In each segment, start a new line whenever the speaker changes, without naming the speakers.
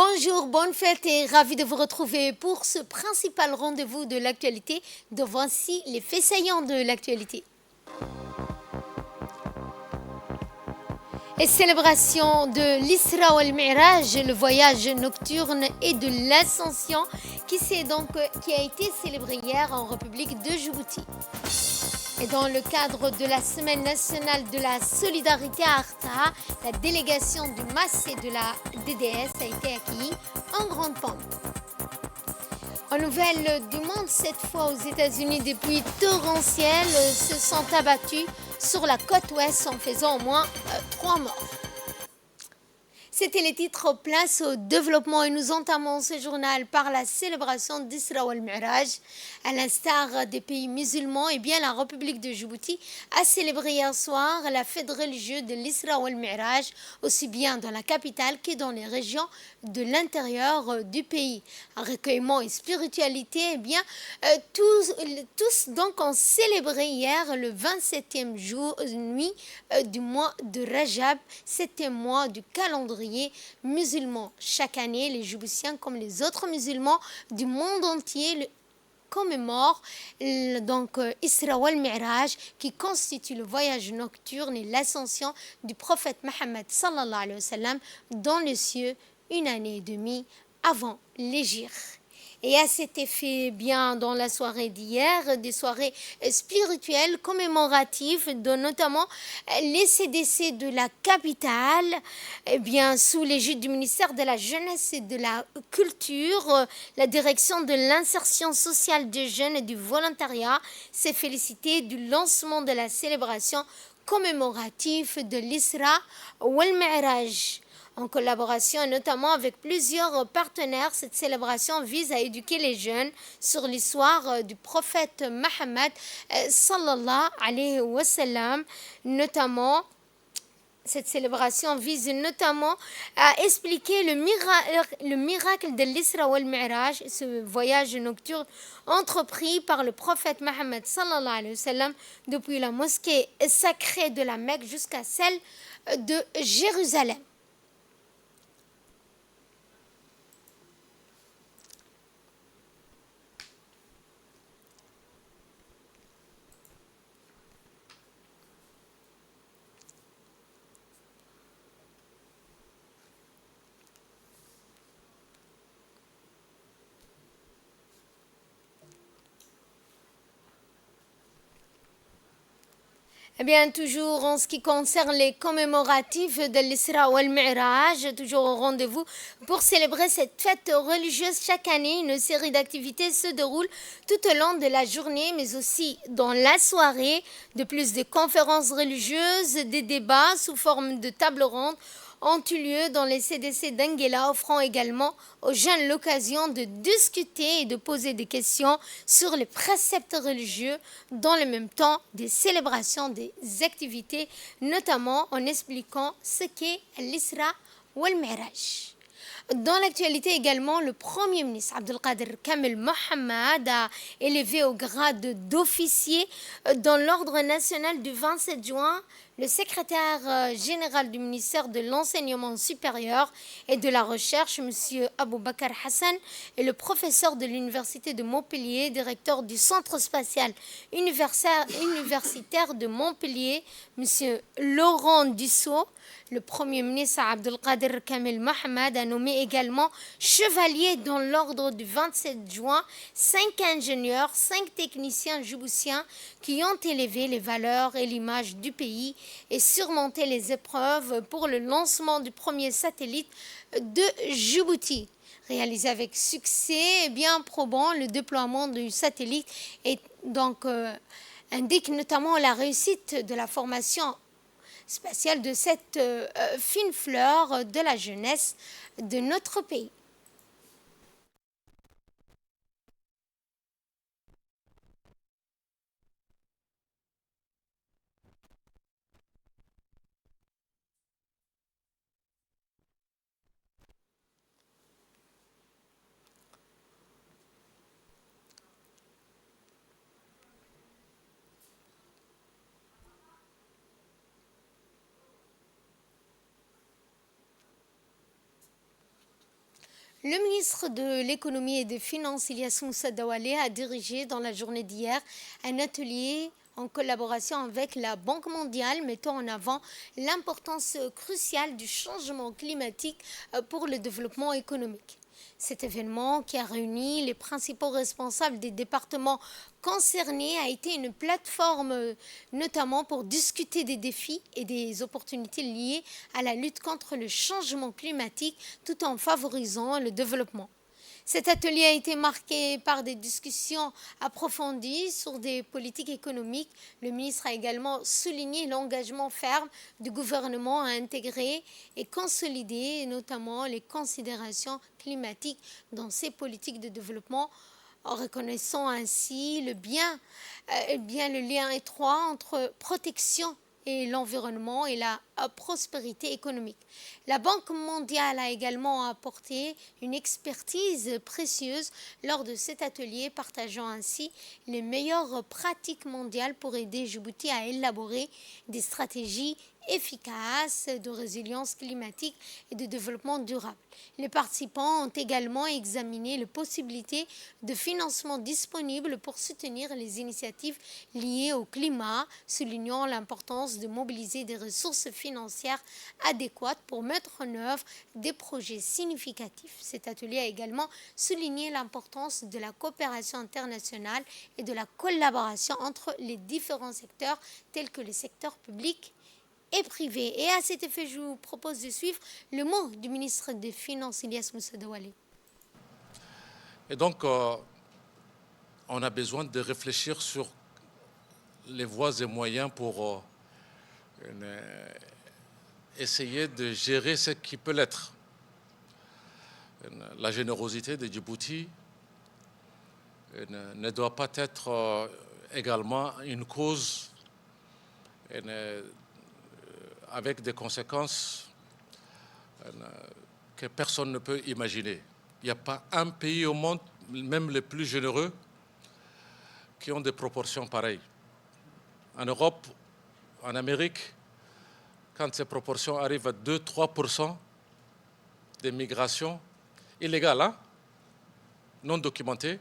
Bonjour, bonne fête et ravi de vous retrouver pour ce principal rendez-vous de l'actualité. De voici les faits saillants de l'actualité. Et célébration de l'Isra wal Mi'raj, le voyage nocturne et de l'Ascension qui a été célébré hier en République de Djibouti. Et dans le cadre de la Semaine nationale de la solidarité à Arta, la délégation du MAS et de la DDS a été accueillie en grande pompe. En nouvelles du monde, cette fois aux États-Unis, des pluies torrentielles se sont abattues sur la côte ouest en faisant au moins 3 morts. C'était les titres. Place au développement et nous entamons ce journal par la célébration d'Isra wal Mi'raj. À l'instar des pays musulmans, la République de Djibouti a célébré hier soir la fête religieuse de l'Isra wal Mi'raj, aussi bien dans la capitale que dans les régions de l'intérieur du pays. Un recueillement et spiritualité, tous donc ont célébré hier le 27e nuit du mois de Rajab, 7e mois du calendrier musulman. Chaque année, les Djiboutiens, comme les autres musulmans du monde entier, commémorent Isra wal Mi'raj, qui constitue le voyage nocturne et l'ascension du prophète Mohammed sallallahu alayhi wa sallam dans les cieux une année et demie avant l'hégire. Et à cet effet, dans la soirée d'hier, des soirées spirituelles commémoratives, dont notamment les CDC de la capitale, sous l'égide du ministère de la Jeunesse et de la Culture, la direction de l'insertion sociale des jeunes et du volontariat s'est félicitée du lancement de la célébration commémorative de l'Isra wal Mi'raj. En collaboration et notamment avec plusieurs partenaires, cette célébration vise à éduquer les jeunes sur l'histoire du prophète Mohammed sallallahu alayhi wa sallam. Cette célébration vise notamment à expliquer le miracle de l'Isra wal Mi'raj, ce voyage nocturne entrepris par le prophète Mohammed sallallahu alayhi wa sallam depuis la mosquée sacrée de la Mecque jusqu'à celle de Jérusalem. Toujours en ce qui concerne les commémoratifs de l'Isra wal Mi'raj, toujours au rendez-vous pour célébrer cette fête religieuse chaque année. Une série d'activités se déroule tout au long de la journée, mais aussi dans la soirée. De plus, des conférences religieuses, des débats sous forme de table ronde ont eu lieu dans les CDC d'Anguilla, offrant également aux jeunes l'occasion de discuter et de poser des questions sur les préceptes religieux, dans le même temps des célébrations, des activités, notamment en expliquant ce qu'est l'Isra wal Mi'raj. Dans l'actualité également, le Premier ministre Abdelkader Kamel Mohammed a élevé au grade d'officier dans l'ordre national du 27 juin le secrétaire général du ministère de l'Enseignement supérieur et de la Recherche, M. Aboubakar Hassan, et le professeur de l'Université de Montpellier, directeur du Centre spatial universitaire de Montpellier, M. Laurent Dussault. Le Premier ministre Abdelkader Kamel Mohammed a nommé également chevalier dans l'ordre du 27 juin 5 ingénieurs, 5 techniciens djiboutiens qui ont élevé les valeurs et l'image du pays et surmonté les épreuves pour le lancement du premier satellite de Djibouti. Réalisé avec succès, bien probant, le déploiement du satellite indique notamment la réussite de la formation spatiale de cette fine fleur de la jeunesse de notre pays. Le ministre de l'Économie et des Finances, Ilyas Moussa Dawalé, a dirigé dans la journée d'hier un atelier en collaboration avec la Banque mondiale mettant en avant l'importance cruciale du changement climatique pour le développement économique. Cet événement, qui a réuni les principaux responsables des départements concernés, a été une plateforme notamment pour discuter des défis et des opportunités liées à la lutte contre le changement climatique tout en favorisant le développement. Cet atelier a été marqué par des discussions approfondies sur des politiques économiques. Le ministre a également souligné l'engagement ferme du gouvernement à intégrer et consolider notamment les considérations climatiques dans ses politiques de développement, en reconnaissant ainsi le lien étroit entre protection et l'environnement et la prospérité économique. La Banque mondiale a également apporté une expertise précieuse lors de cet atelier, partageant ainsi les meilleures pratiques mondiales pour aider Djibouti à élaborer des stratégies efficaces de résilience climatique et de développement durable. Les participants ont également examiné les possibilités de financement disponibles pour soutenir les initiatives liées au climat, soulignant l'importance de mobiliser des ressources financières adéquates pour mettre en œuvre des projets significatifs. Cet atelier a également souligné l'importance de la coopération internationale et de la collaboration entre les différents secteurs tels que le secteur public et privé. Et à cet effet, je vous propose de suivre le mot du ministre des Finances, Ilyas Moussa Dawalé.
Et donc, on a besoin de réfléchir sur les voies et moyens pour essayer de gérer ce qui peut l'être. La générosité de Djibouti ne doit pas être également une cause avec des conséquences que personne ne peut imaginer. Il n'y a pas un pays au monde, même les plus généreux, qui ont des proportions pareilles. En Europe, en Amérique, quand ces proportions arrivent à 2-3% des migrations illégales, non documentées,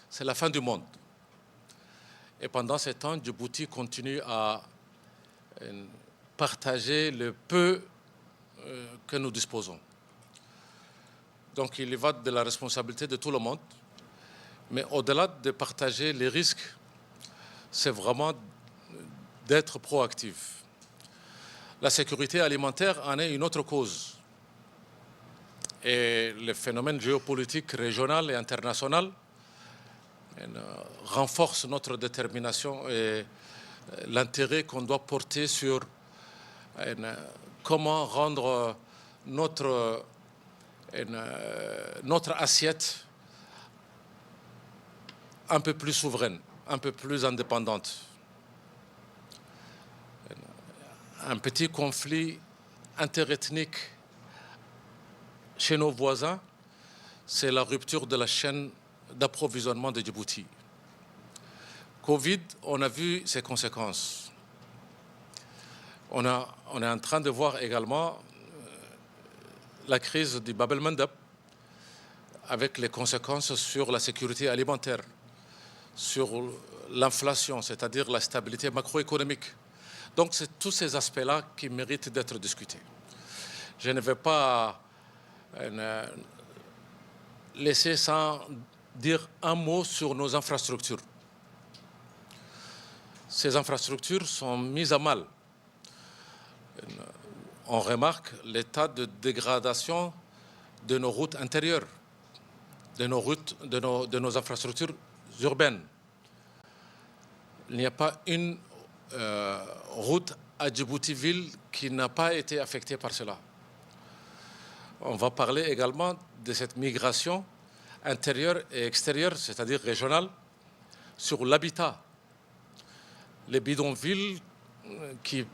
c'est la fin du monde. Et pendant ce temps, Djibouti continue à partager le peu que nous disposons. Donc il y va de la responsabilité de tout le monde, mais au-delà de partager les risques, c'est vraiment d'être proactif. La sécurité alimentaire en est une autre cause. Et le phénomène géopolitique régional et international renforce notre détermination et l'intérêt qu'on doit porter sur comment rendre notre assiette un peu plus souveraine, un peu plus indépendante. Un petit conflit interethnique chez nos voisins, c'est la rupture de la chaîne d'approvisionnement de Djibouti. Covid, on a vu ses conséquences. On est en train de voir également la crise du Bab el-Mandeb avec les conséquences sur la sécurité alimentaire, sur l'inflation, c'est-à-dire la stabilité macroéconomique. Donc c'est tous ces aspects-là qui méritent d'être discutés. Je ne vais pas laisser sans dire un mot sur nos infrastructures. Ces infrastructures sont mises à mal. On remarque l'état de dégradation de nos routes intérieures, de nos infrastructures urbaines. Il n'y a pas une route à Djibouti-Ville qui n'a pas été affectée par cela. On va parler également de cette migration intérieure et extérieure, c'est-à-dire régionale, sur l'habitat. Les bidonvilles qui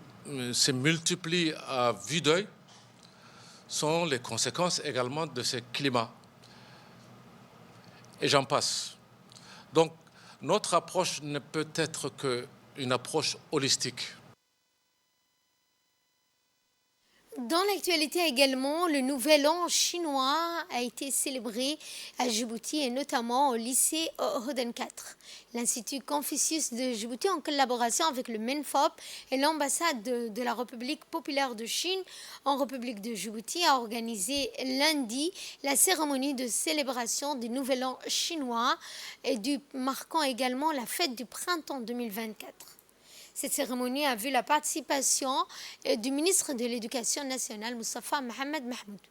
se multiplient à vue d'œil sont les conséquences également de ce climat. Et j'en passe. Donc, notre approche ne peut être qu'une approche holistique.
Dans l'actualité également, le Nouvel An chinois a été célébré à Djibouti et notamment au lycée Hoden 4. L'Institut Confucius de Djibouti, en collaboration avec le MENFOP et l'ambassade de la République populaire de Chine en République de Djibouti, a organisé lundi la cérémonie de célébration du Nouvel An chinois et marquant également la fête du printemps 2024. Cette cérémonie a vu la participation du ministre de l'Éducation nationale, Moustapha Mohamed Mahmoud.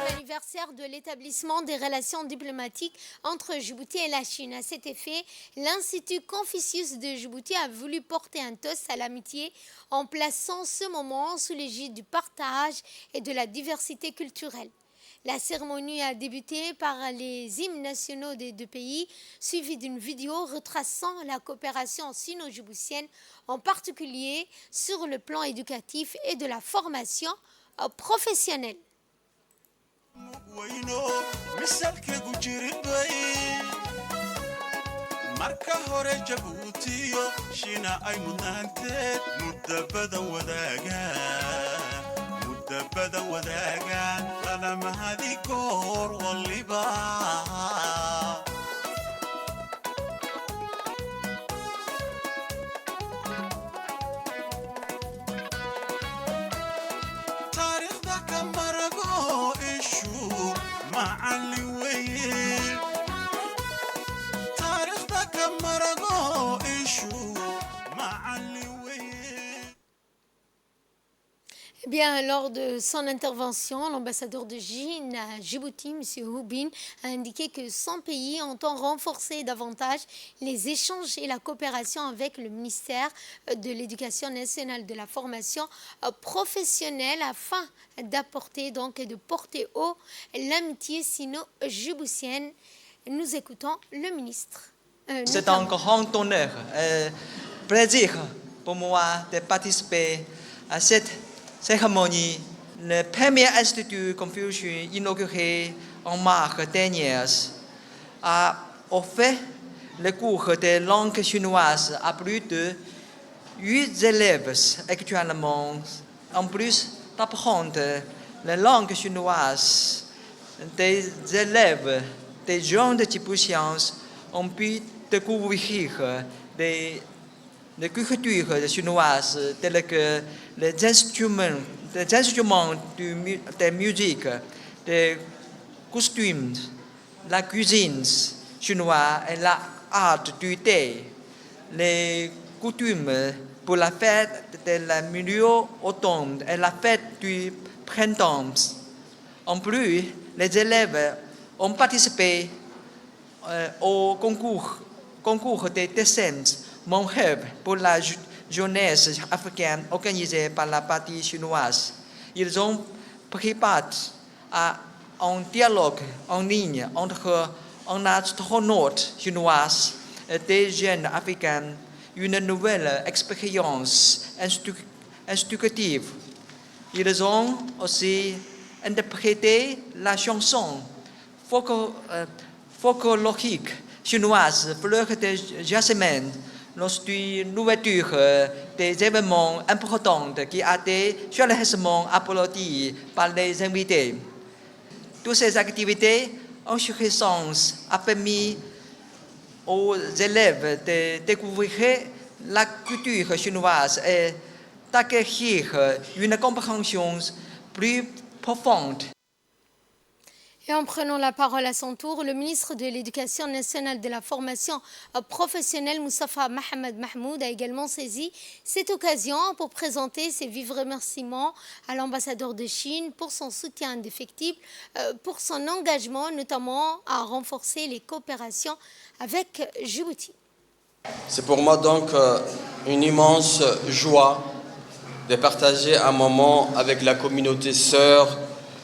L'anniversaire de l'établissement des relations diplomatiques entre Djibouti et la Chine. À cet effet, l'Institut Confucius de Djibouti a voulu porter un toast à l'amitié en plaçant ce moment sous l'égide du partage et de la diversité culturelle. La cérémonie a débuté par les hymnes nationaux des deux pays, suivie d'une vidéo retraçant la coopération sino-djiboutienne, en particulier sur le plan éducatif et de la formation professionnelle. Bien, lors de son intervention, l'ambassadeur de Chine à Djibouti, M. Hu Bin, a indiqué que son pays entend renforcer davantage les échanges et la coopération avec le ministère de l'Éducation nationale de la formation professionnelle afin d'apporter donc et de porter haut l'amitié sino-djiboutienne. Nous écoutons le ministre.
C'est un grand honneur et plaisir pour moi de participer à cette cérémonie, le premier institut Confucius inauguré en mars dernier a offert le cours de langue chinoise à plus de 8 élèves actuellement. En plus d'apprendre la langue chinoise, des élèves, des jeunes djiboutiens ont pu découvrir des cultures chinoises telles que les instruments de musique, les costumes, la cuisine chinoise et l'art du thé, les coutumes pour la fête de la milieu-automne et la fête du printemps. En plus, les élèves ont participé au concours de dessin Mon rêve pour la jeunesse africaine organisée par la partie chinoise. Ils ont pris part à un dialogue en ligne entre un astronaute chinois et des jeunes africains, une nouvelle expérience instructive. Ils ont aussi interprété la chanson folklorique chinoise Fleur de jasmin lors d'une l'ouverture des événements importants qui a été chaleureusement applaudis par les invités. Toutes ces activités enrichissantes ont permis aux élèves de découvrir la culture chinoise et d'acquérir une compréhension plus profonde.
Et en prenant la parole à son tour, le ministre de l'Éducation nationale de la formation professionnelle, Moustapha Mohamed Mahmoud, a également saisi cette occasion pour présenter ses vifs remerciements à l'ambassadeur de Chine pour son soutien indéfectible, pour son engagement notamment à renforcer les coopérations avec Djibouti.
C'est pour moi donc une immense joie de partager un moment avec la communauté sœur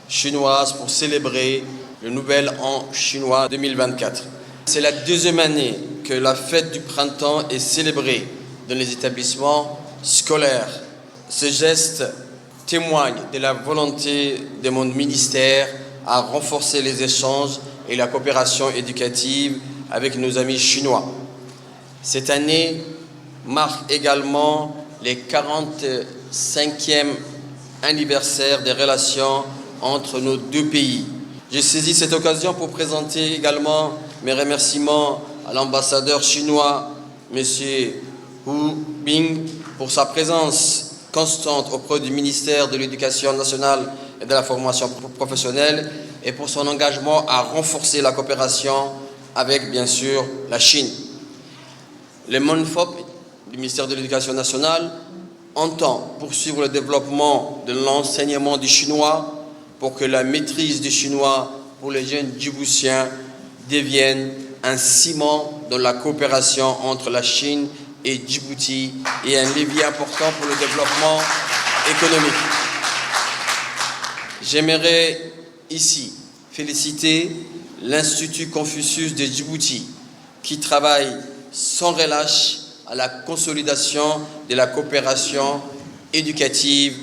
chinoise pour célébrer le Nouvel An chinois 2024. C'est la deuxième année que la fête du printemps est célébrée dans les établissements scolaires. Ce geste témoigne de la volonté de mon ministère à renforcer les échanges et la coopération éducative avec nos amis chinois. Cette année marque également les 45e anniversaire des relations entre nos deux pays. J'ai saisi cette occasion pour présenter également mes remerciements à l'ambassadeur chinois, M. Hu Bing, pour sa présence constante auprès du ministère de l'Éducation nationale et de la formation professionnelle et pour son engagement à renforcer la coopération avec, bien sûr, la Chine. Le MONFOP du ministère de l'Éducation nationale entend poursuivre le développement de l'enseignement du chinois pour que la maîtrise du chinois pour les jeunes djiboutiens devienne un ciment dans la coopération entre la Chine et Djibouti et un levier important pour le développement économique. J'aimerais ici féliciter l'Institut Confucius de Djibouti qui travaille sans relâche à la consolidation de la coopération éducative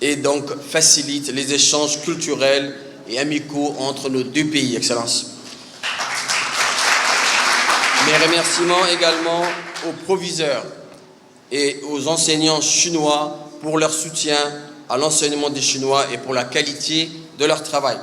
et donc facilite les échanges culturels et amicaux entre nos deux pays, Excellences. Mes remerciements également aux proviseurs et aux enseignants chinois pour leur soutien à l'enseignement des Chinois et pour la qualité de leur travail.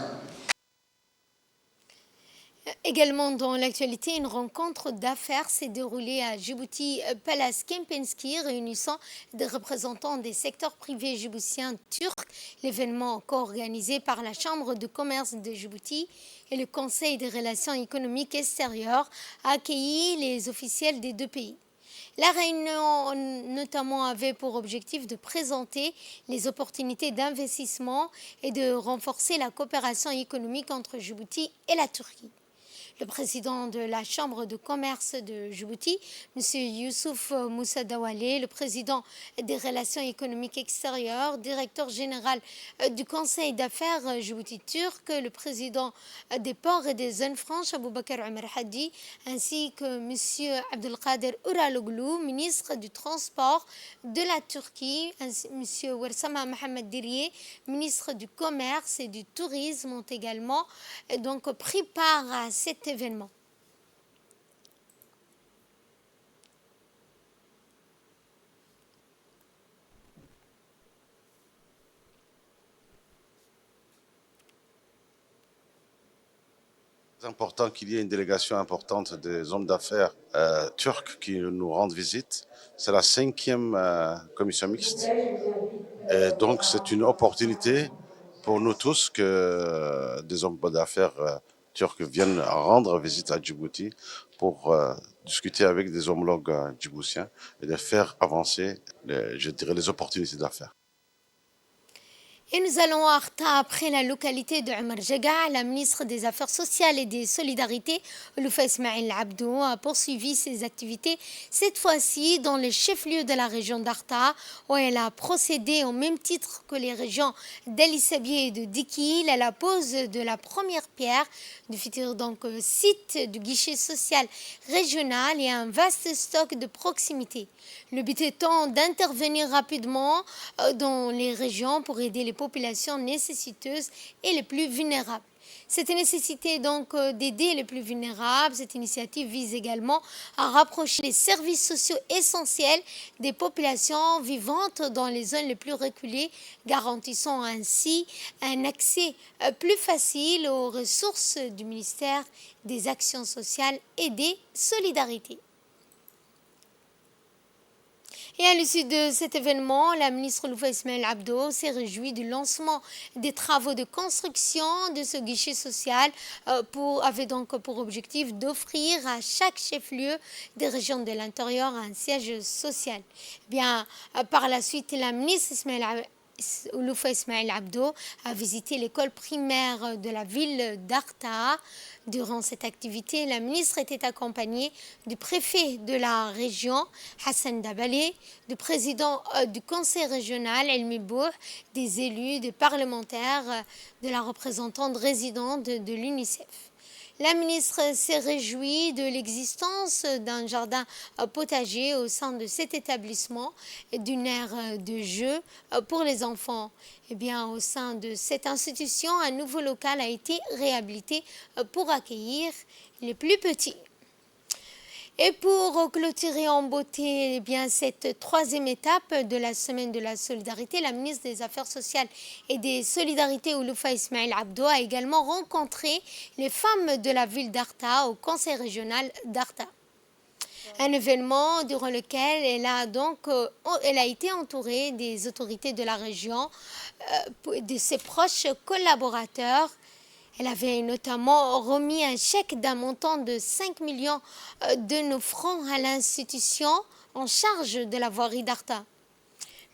Également dans l'actualité, une rencontre d'affaires s'est déroulée à Djibouti Palace Kempinski, réunissant des représentants des secteurs privés djiboutiens turcs. L'événement co-organisé par la Chambre de commerce de Djibouti et le Conseil des relations économiques extérieures a accueilli les officiels des deux pays. La réunion notamment avait pour objectif de présenter les opportunités d'investissement et de renforcer la coopération économique entre Djibouti et la Turquie. Le président de la Chambre de commerce de Djibouti, M. Youssouf Moussa Dawale, le président des relations économiques extérieures, directeur général du Conseil d'affaires Djibouti-Turc, le président des ports et des zones franches, Aboubakar Omar Hadi, ainsi que M. Abdelkader Uraloglu, ministre du Transport de la Turquie, M. Ouarsama Mohamed Diriye, ministre du Commerce et du Tourisme, ont également donc pris part à cet événement.
C'est important qu'il y ait une délégation importante des hommes d'affaires turcs qui nous rendent visite. C'est la 5e commission mixte. Et donc, c'est une opportunité pour nous tous que des hommes d'affaires turcs viennent rendre visite à Djibouti pour discuter avec des homologues djiboutiens et de faire avancer, je dirais, les opportunités d'affaires.
Et nous allons à Arta après la localité de Omar Jaga. La ministre des Affaires sociales et des Solidarités, Loufa Ismail Abdou, a poursuivi ses activités, cette fois-ci dans le chef-lieu de la région d'Arta, où elle a procédé au même titre que les régions d'El Isabieh et de Dikil à la pose de la première pierre du futur donc site du guichet social régional et un vaste stock de proximité. Le but étant d'intervenir rapidement dans les régions pour aider les populations nécessiteuses et les plus vulnérables. Cette nécessité donc d'aider les plus vulnérables, cette initiative vise également à rapprocher les services sociaux essentiels des populations vivantes dans les zones les plus reculées, garantissant ainsi un accès plus facile aux ressources du ministère des Actions sociales et des Solidarités. Et à l'issue de cet événement, la ministre Loufa Ismail Abdou s'est réjouie du lancement des travaux de construction de ce guichet social avait donc pour objectif d'offrir à chaque chef-lieu des régions de l'intérieur un siège social. Bien, par la suite, la ministre Ouloufa Ismail Abdo a visité l'école primaire de la ville d'Arta. Durant cette activité, la ministre était accompagnée du préfet de la région, Hassan Dabalé, du président du conseil régional, Elmi Bouh, des élus, des parlementaires, de la représentante résidente de l'UNICEF. La ministre s'est réjouie de l'existence d'un jardin potager au sein de cet établissement et d'une aire de jeu pour les enfants. Eh bien, au sein de cette institution, un nouveau local a été réhabilité pour accueillir les plus petits. Et pour clôturer en beauté eh bien, cette troisième étape de la semaine de la solidarité, la ministre des Affaires sociales et des Solidarités, Ouloufa Ismail Abdo, a également rencontré les femmes de la ville d'Arta au conseil régional d'Arta. Un événement durant lequel elle a été entourée des autorités de la région, de ses proches collaborateurs. Elle avait notamment remis un chèque d'un montant de 5 millions de nos francs à l'institution en charge de la voirie d'Arta.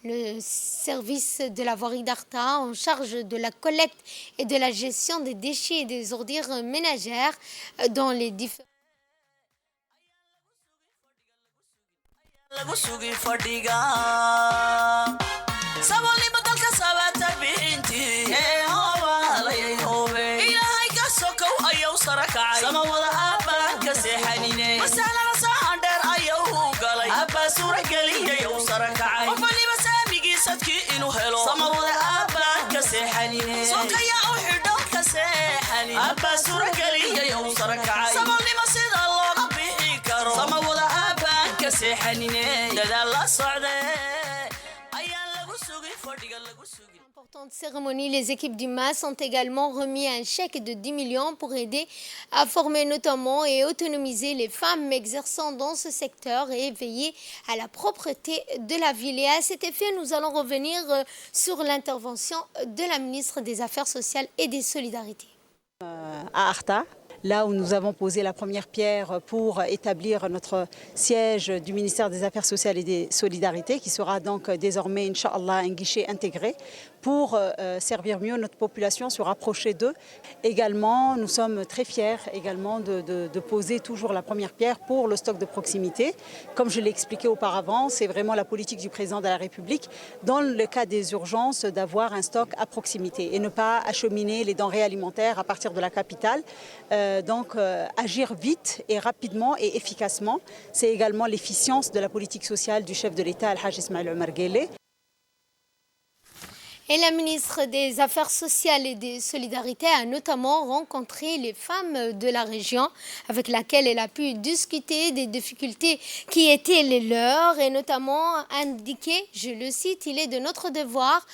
Le service de la voirie d'Arta en charge de la collecte et de la gestion des déchets et des ordures ménagères dans les différents... Importante cérémonie, les équipes du MAS ont également remis un chèque de 10 millions pour aider à former notamment et autonomiser les femmes exerçant dans ce secteur et veiller à la propreté de la ville. Et à cet effet, nous allons revenir sur l'intervention de la ministre des Affaires sociales et des Solidarités.
À Arta, là où nous avons posé la première pierre pour établir notre siège du ministère des Affaires sociales et des Solidarités, qui sera donc désormais, Inch'Allah, un guichet intégré pour servir mieux notre population, se rapprocher d'eux. Également, nous sommes très fiers également de poser toujours la première pierre pour le stock de proximité. Comme je l'ai expliqué auparavant, c'est vraiment la politique du président de la République, dans le cas des urgences, d'avoir un stock à proximité et ne pas acheminer les denrées alimentaires à partir de la capitale. Agir vite et rapidement et efficacement, c'est également l'efficience de la politique sociale du chef de l'État, Al-Hajj Ismail Omar Guelleh.
Et la ministre des Affaires sociales et des Solidarités a notamment rencontré les femmes de la région avec laquelle elle a pu discuter des difficultés qui étaient les leurs et notamment indiqué, je le cite, il est de notre devoir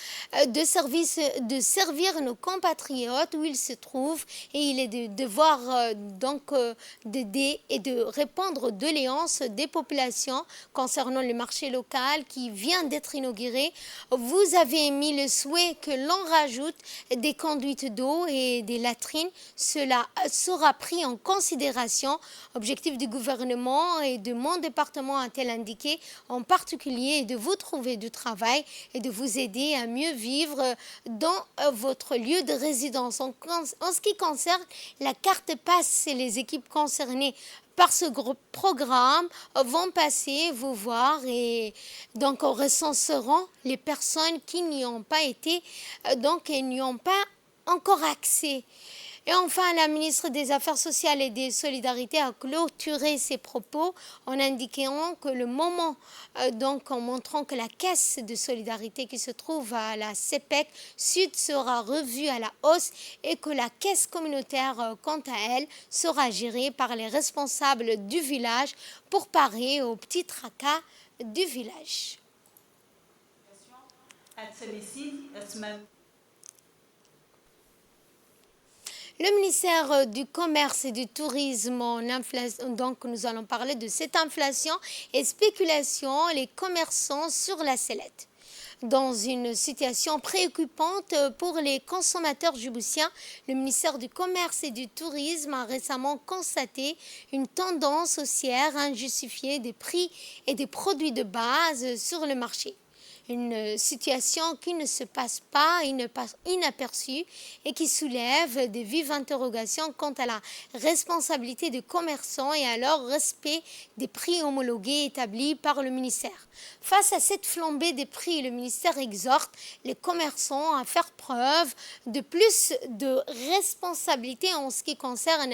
de servir nos compatriotes où ils se trouvent et il est de devoir d'aider et de répondre aux doléances des populations concernant le marché local qui vient d'être inauguré. Vous avez émis le souhait que l'on rajoute des conduites d'eau et des latrines. Cela sera pris en considération. Objectif du gouvernement et de mon département a-t-elle indiqué, en particulier de vous trouver du travail et de vous aider à mieux vivre dans votre lieu de résidence. En ce qui concerne la carte passe, les équipes concernées par ce programme vont passer, vous voir et donc recenseront les personnes qui n'y ont pas été, et n'y ont pas encore accès. Et enfin, la ministre des Affaires sociales et des Solidarités a clôturé ses propos en indiquant que le moment, en montrant que la caisse de solidarité qui se trouve à la CEPEC Sud sera revue à la hausse et que la caisse communautaire, quant à elle, sera gérée par les responsables du village pour parer aux petits tracas du village. Le ministère du Commerce et du Tourisme, donc nous allons parler de cette inflation et spéculation, les commerçants sur la sellette. Dans une situation préoccupante pour les consommateurs djiboutiens, le ministère du Commerce et du Tourisme a récemment constaté une tendance haussière injustifiée des prix et des produits de base sur le marché. une situation qui ne se passe pas inaperçue et qui soulève de vives interrogations quant à la responsabilité des commerçants et à leur respect des prix homologués établis par le ministère. Face à cette flambée des prix, le ministère exhorte les commerçants à faire preuve de plus de responsabilité en ce qui concerne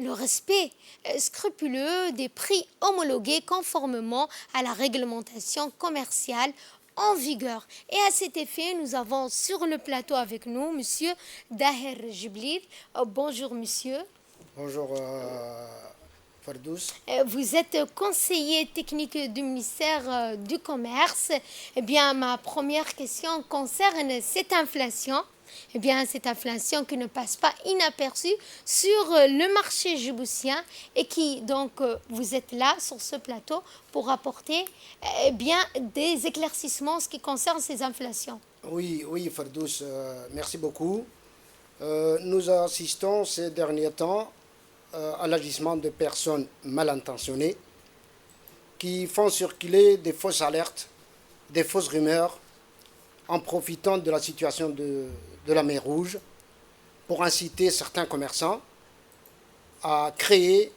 le respect scrupuleux des prix homologués conformément à la réglementation commerciale en vigueur. Et à cet effet, nous avons sur le plateau avec nous Monsieur Daher Jibril. Bonjour Monsieur.
Bonjour Fardous.
Vous êtes conseiller technique du ministère du Commerce. Eh bien, ma première question concerne cette inflation. Eh bien, cette inflation qui ne passe pas inaperçue sur le marché djiboutien et qui, donc, vous êtes là sur ce plateau pour apporter eh bien, des éclaircissements en ce qui concerne ces inflations.
Oui, Fardous, merci beaucoup. Nous assistons ces derniers temps à l'agissement de personnes mal intentionnées qui font circuler des fausses alertes, des fausses rumeurs en profitant de la situation de la mer Rouge pour inciter certains commerçants à créer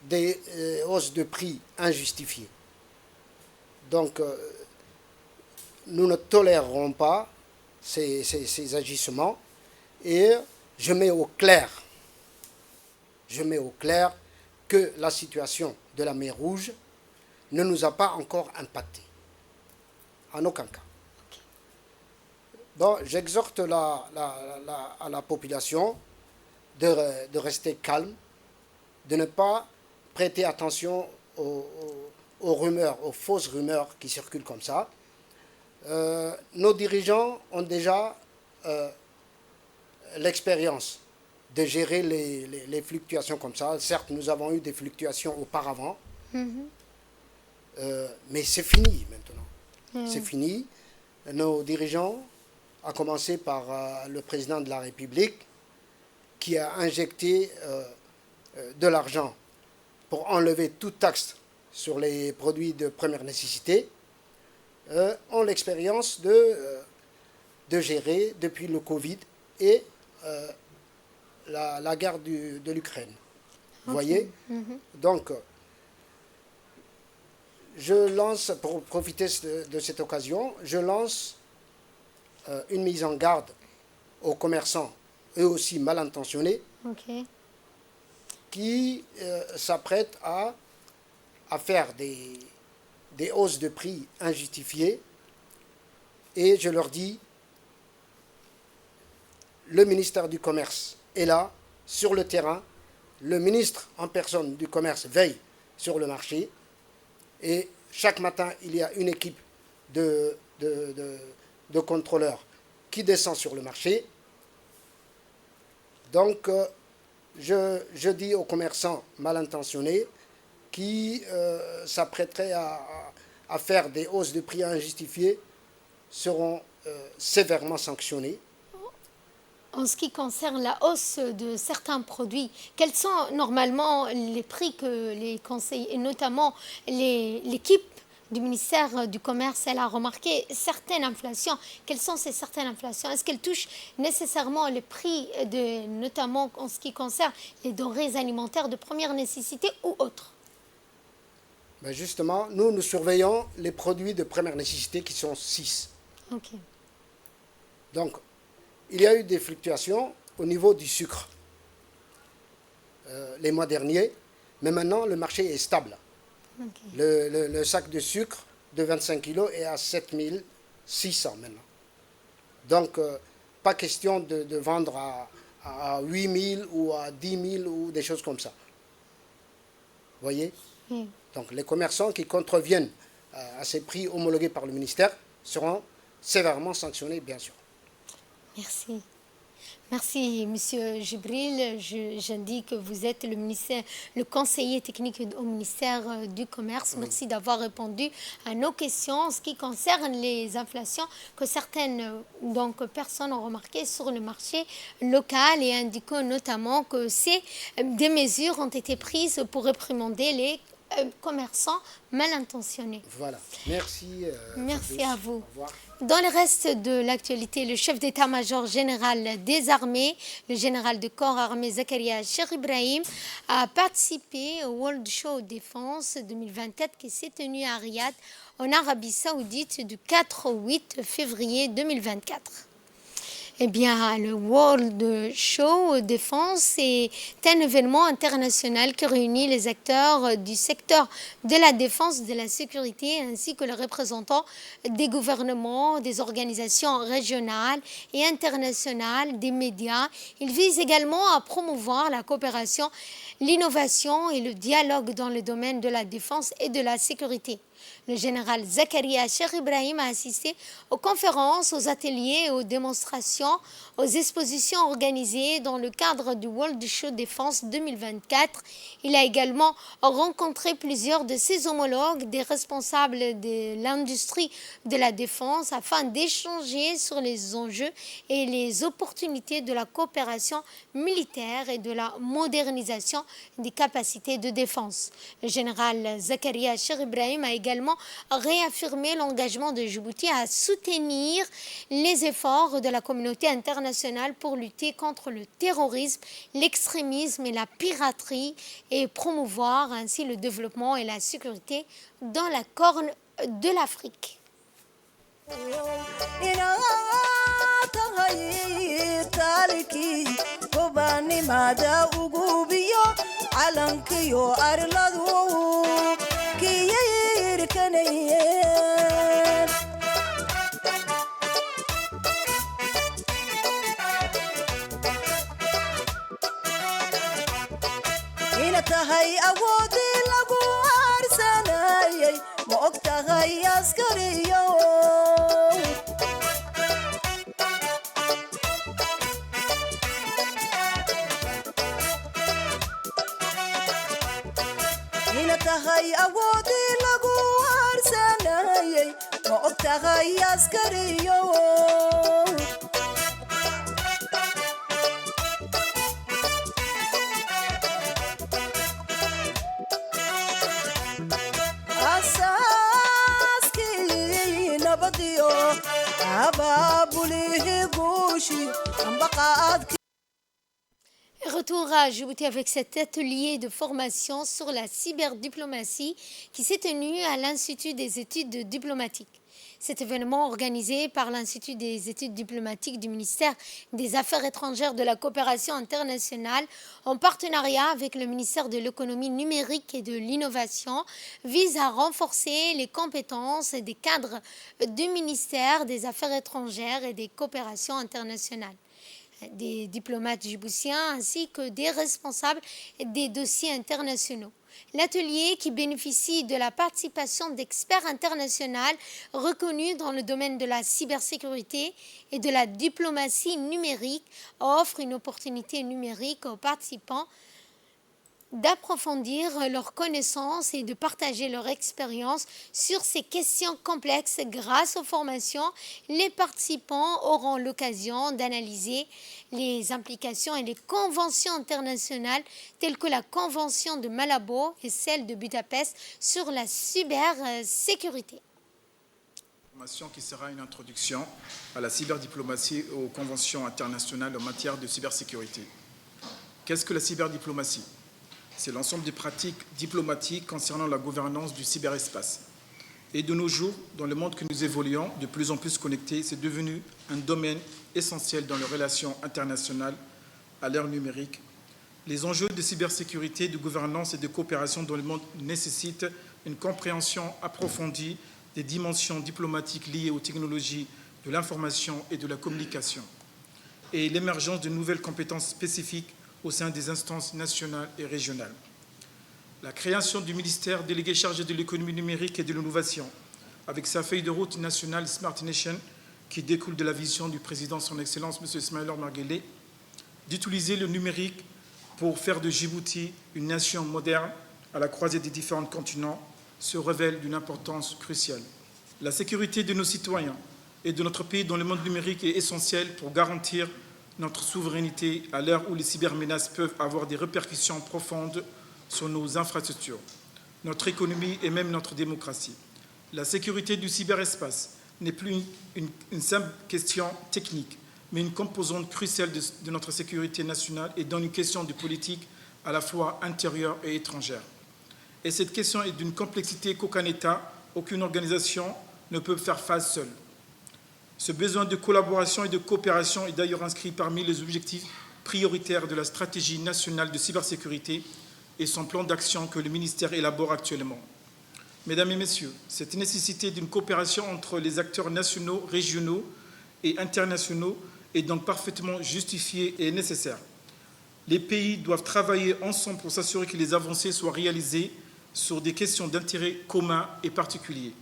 des hausses de prix injustifiées. Donc, nous ne tolérerons pas ces agissements et je mets au clair que la situation de la mer Rouge ne nous a pas encore impactés. En aucun cas. Donc, j'exhorte à la population de rester calme, de ne pas prêter attention aux rumeurs, aux fausses rumeurs qui circulent comme ça. Nos dirigeants ont déjà l'expérience de gérer les fluctuations comme ça. Certes, nous avons eu des fluctuations auparavant, mais c'est fini maintenant. C'est fini. Nos dirigeants, à commencer par le président de la République, qui a injecté de l'argent pour enlever toute taxe sur les produits de première nécessité, ont l'expérience de gérer depuis le Covid et la guerre de l'Ukraine. Vous voyez? Donc, je lance, pour profiter de cette occasion, je lance une mise en garde aux commerçants, eux aussi mal intentionnés, qui s'apprêtent à faire des hausses de prix injustifiées. Et je leur dis, le ministère du Commerce est là, sur le terrain. Le ministre en personne du Commerce veille sur le marché. Et chaque matin, il y a une équipe de contrôleurs qui descend sur le marché. Donc, je dis aux commerçants mal intentionnés qui s'apprêteraient à faire des hausses de prix injustifiées seront sévèrement sanctionnés.
En ce qui concerne la hausse de certains produits, quels sont normalement les prix que les conseillers, et notamment l'équipe du ministère du Commerce, elle a remarqué certaines inflations. Quelles sont ces certaines inflations? Est-ce qu'elles touchent nécessairement les prix, notamment en ce qui concerne les denrées alimentaires de première nécessité ou autres?
Ben justement, nous surveillons les produits de première nécessité qui sont 6. Donc, il y a eu des fluctuations au niveau du sucre les mois derniers, mais maintenant le marché est stable. Le sac de sucre de 25 kg est à 7600 maintenant. Donc, pas question de vendre à 8000 ou à 10 000 ou des choses comme ça. Vous voyez? Donc, les commerçants qui contreviennent à ces prix homologués par le ministère seront sévèrement sanctionnés, bien sûr.
Merci. Merci, Monsieur Jibril. J'indique que vous êtes le conseiller technique au ministère du Commerce. Merci d'avoir répondu à nos questions en ce qui concerne les inflations que certaines personnes ont remarquées sur le marché local et indiquant notamment que des mesures ont été prises pour réprimander commerçants mal intentionnés.
Voilà. Merci.
Merci
Fabrice.
à vous.
Au revoir.
Dans le reste de l'actualité, le chef d'état-major général des armées, le général de corps armé Zakaria Cheikh Ibrahim, a participé au World Show Défense 2024 qui s'est tenu à Riyad, en Arabie Saoudite, du 4 au 8 février 2024. Eh bien, le World Show Défense est un événement international qui réunit les acteurs du secteur de la défense, de la sécurité, ainsi que les représentants des gouvernements, des organisations régionales et internationales, des médias. Il vise également à promouvoir la coopération, l'innovation et le dialogue dans le domaine de la défense et de la sécurité. Le général Zakaria Cheikh Ibrahim a assisté aux conférences, aux ateliers, aux démonstrations, aux expositions organisées dans le cadre du World Show Défense 2024. Il a également rencontré plusieurs de ses homologues, des responsables de l'industrie de la défense, afin d'échanger sur les enjeux et les opportunités de la coopération militaire et de la modernisation des capacités de défense. Le général Zakaria Cheikh Ibrahim a également réaffirmé l'engagement de Djibouti à soutenir les efforts de la communauté internationale pour lutter contre le terrorisme, l'extrémisme et la piraterie et promouvoir ainsi le développement et la sécurité dans la Corne de l'Afrique.
tahay awoodii lagu aarsanayay ma og tahay askariyo ina tahay awoodii lagu aarsanayay ma og tahay askariyo
Retour à Djibouti avec cet atelier de formation sur la cyberdiplomatie qui s'est tenu à l'Institut des études diplomatiques. Cet événement organisé par l'Institut des études diplomatiques du ministère des Affaires étrangères de la coopération internationale en partenariat avec le ministère de l'économie numérique et de l'innovation vise à renforcer les compétences des cadres du ministère des Affaires étrangères et des coopérations internationales, des diplomates djiboutiens ainsi que des responsables des dossiers internationaux. L'atelier, qui bénéficie de la participation d'experts internationaux reconnus dans le domaine de la cybersécurité et de la diplomatie numérique, offre une opportunité numérique aux participants d'approfondir leurs connaissances et de partager leur expérience sur ces questions complexes. Grâce aux formations, les participants auront l'occasion d'analyser les implications et les conventions internationales telles que la Convention de Malabo et celle de Budapest sur la cybersécurité.
Formation qui sera une introduction à la cyberdiplomatie et aux conventions internationales en matière de cybersécurité. Qu'est-ce que la cyberdiplomatie ? C'est l'ensemble des pratiques diplomatiques concernant la gouvernance du cyberespace. Et de nos jours, dans le monde que nous évoluons, de plus en plus connecté, c'est devenu un domaine essentiel dans les relations internationales à l'ère numérique. Les enjeux de cybersécurité, de gouvernance et de coopération dans le monde nécessitent une compréhension approfondie des dimensions diplomatiques liées aux technologies de l'information et de la communication et l'émergence de nouvelles compétences spécifiques au sein des instances nationales et régionales. La création du ministère délégué chargé de l'économie numérique et de l'innovation, avec sa feuille de route nationale Smart Nation, qui découle de la vision du président, son Excellence, M. Ismaël Omar Guelleh, d'utiliser le numérique pour faire de Djibouti une nation moderne à la croisée des différents continents, se révèle d'une importance cruciale. La sécurité de nos citoyens et de notre pays dans le monde numérique est essentielle pour garantir notre souveraineté à l'heure où les cybermenaces peuvent avoir des répercussions profondes sur nos infrastructures. notre économie et même notre démocratie. La sécurité du cyberespace n'est plus une simple question technique, mais une composante cruciale de notre sécurité nationale et donc une question de politique à la fois intérieure et étrangère. Et cette question est d'une complexité qu'aucun État, aucune organisation ne peut faire face seule. Ce besoin de collaboration et de coopération est d'ailleurs inscrit parmi les objectifs prioritaires de la stratégie nationale de cybersécurité et son plan d'action que le ministère élabore actuellement. Mesdames et messieurs, cette nécessité d'une coopération entre les acteurs nationaux, régionaux et internationaux est donc parfaitement justifiée et nécessaire. Les pays doivent travailler ensemble pour s'assurer que les avancées soient réalisées sur des questions d'intérêt commun et particulier.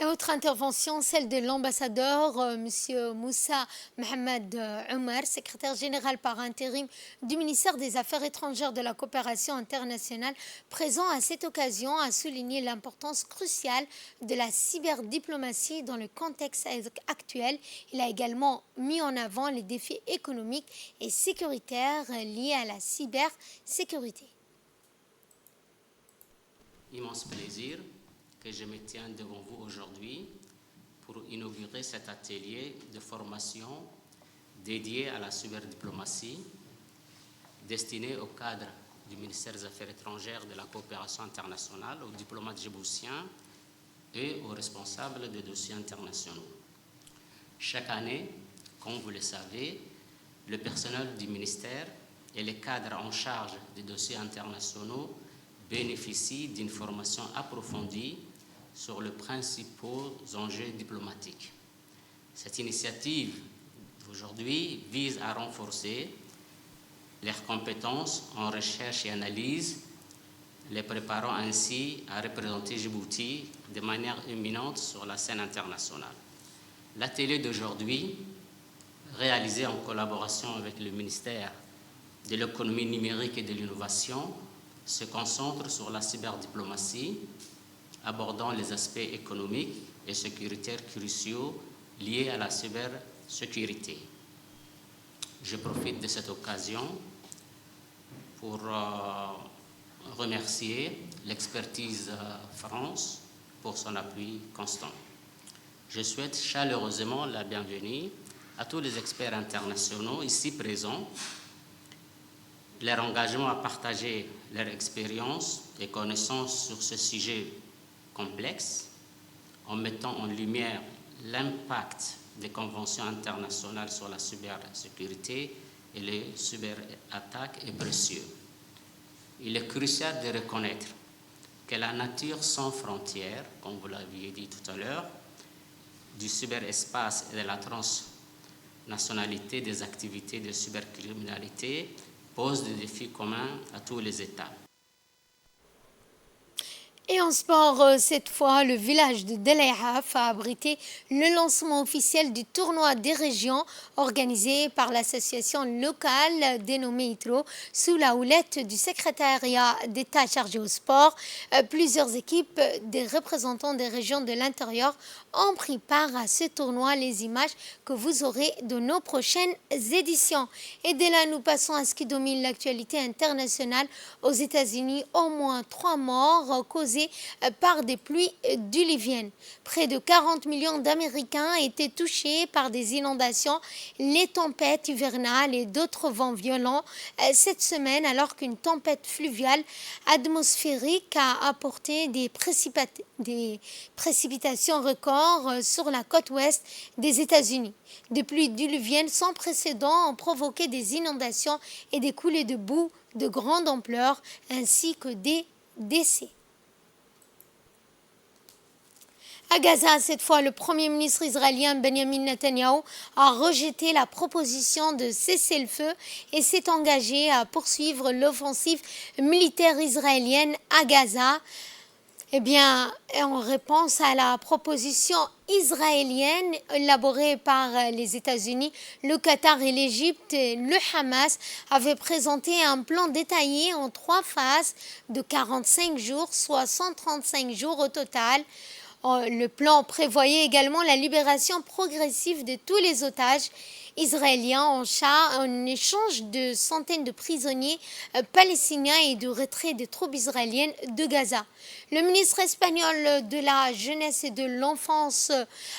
Et autre intervention, celle de l'ambassadeur M. Moussa Mohamed Omar, secrétaire général par intérim du ministère des Affaires étrangères de la coopération internationale, présent à cette occasion, a souligné l'importance cruciale de la cyberdiplomatie dans le contexte actuel. Il a également mis en avant les défis économiques et sécuritaires liés à la cybersécurité.
Immense plaisir que je me tiens devant vous aujourd'hui pour inaugurer cet atelier de formation dédié à la cyberdiplomatie, destiné au cadre du ministère des Affaires étrangères de la coopération internationale, aux diplomates djiboutiens et aux responsables des dossiers internationaux. Chaque année, comme vous le savez, le personnel du ministère et les cadres en charge des dossiers internationaux bénéficient d'une formation approfondie sur les principaux enjeux diplomatiques. Cette initiative d'aujourd'hui vise à renforcer leurs compétences en recherche et analyse, les préparant ainsi à représenter Djibouti de manière éminente sur la scène internationale. L'atelier d'aujourd'hui, réalisé en collaboration avec le ministère de l'économie numérique et de l'innovation, se concentre sur la cyberdiplomatie, abordant les aspects économiques et sécuritaires cruciaux liés à la cybersécurité. Je profite de cette occasion pour remercier l'expertise France pour son appui constant. Je souhaite chaleureusement la bienvenue à tous les experts internationaux ici présents. Leur engagement à partager leur expérience et connaissances sur ce sujet complexe, en mettant en lumière l'impact des conventions internationales sur la cybersécurité et les cyberattaques est précieux. Il est crucial de reconnaître que la nature sans frontières, comme vous l'aviez dit tout à l'heure, du cyberespace et de la transnationalité des activités de cybercriminalité pose des défis communs à tous les États.
Et en sport, cette fois, le village de Delayhaf a abrité le lancement officiel du tournoi des régions organisé par l'association locale dénommée ITRO sous la houlette du secrétariat d'État chargé au sport. Plusieurs équipes des représentants des régions de l'intérieur ont pris part à ce tournoi. Les images que vous aurez de nos prochaines éditions. Et dès là, nous passons à ce qui domine l'actualité internationale. Aux États-Unis, au moins 3 morts causés par des pluies diluviennes. Près de 40 millions d'Américains étaient touchés par des inondations, les tempêtes hivernales et d'autres vents violents cette semaine, alors qu'une tempête fluviale atmosphérique a apporté des précipitations records sur la côte ouest des États-Unis. Des pluies diluviennes sans précédent ont provoqué des inondations et des coulées de boue de grande ampleur, ainsi que des décès. À Gaza, cette fois, le Premier ministre israélien Benjamin Netanyahou a rejeté la proposition de cessez-le-feu et s'est engagé à poursuivre l'offensive militaire israélienne à Gaza. En réponse à la proposition israélienne élaborée par les États-Unis, le Qatar et l'Égypte, le Hamas avaient présenté un plan détaillé en 3 phases de 45 jours, soit 135 jours au total. Le plan prévoyait également la libération progressive de tous les otages israélien en échange de centaines de prisonniers palestiniens et de retrait des troupes israéliennes de Gaza. Le ministre espagnol de la Jeunesse et de l'Enfance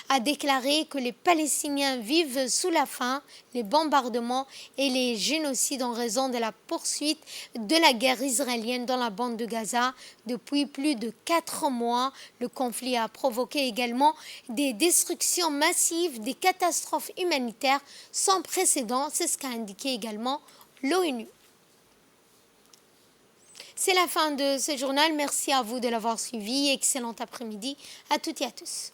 a déclaré que les Palestiniens vivent sous la faim, les bombardements et les génocides en raison de la poursuite de la guerre israélienne dans la bande de Gaza. Depuis plus de 4 mois, le conflit a provoqué également des destructions massives, des catastrophes humanitaires sans précédent, c'est ce qu'a indiqué également l'ONU. C'est la fin de ce journal. Merci à vous de l'avoir suivi. Excellent après-midi à toutes et à tous.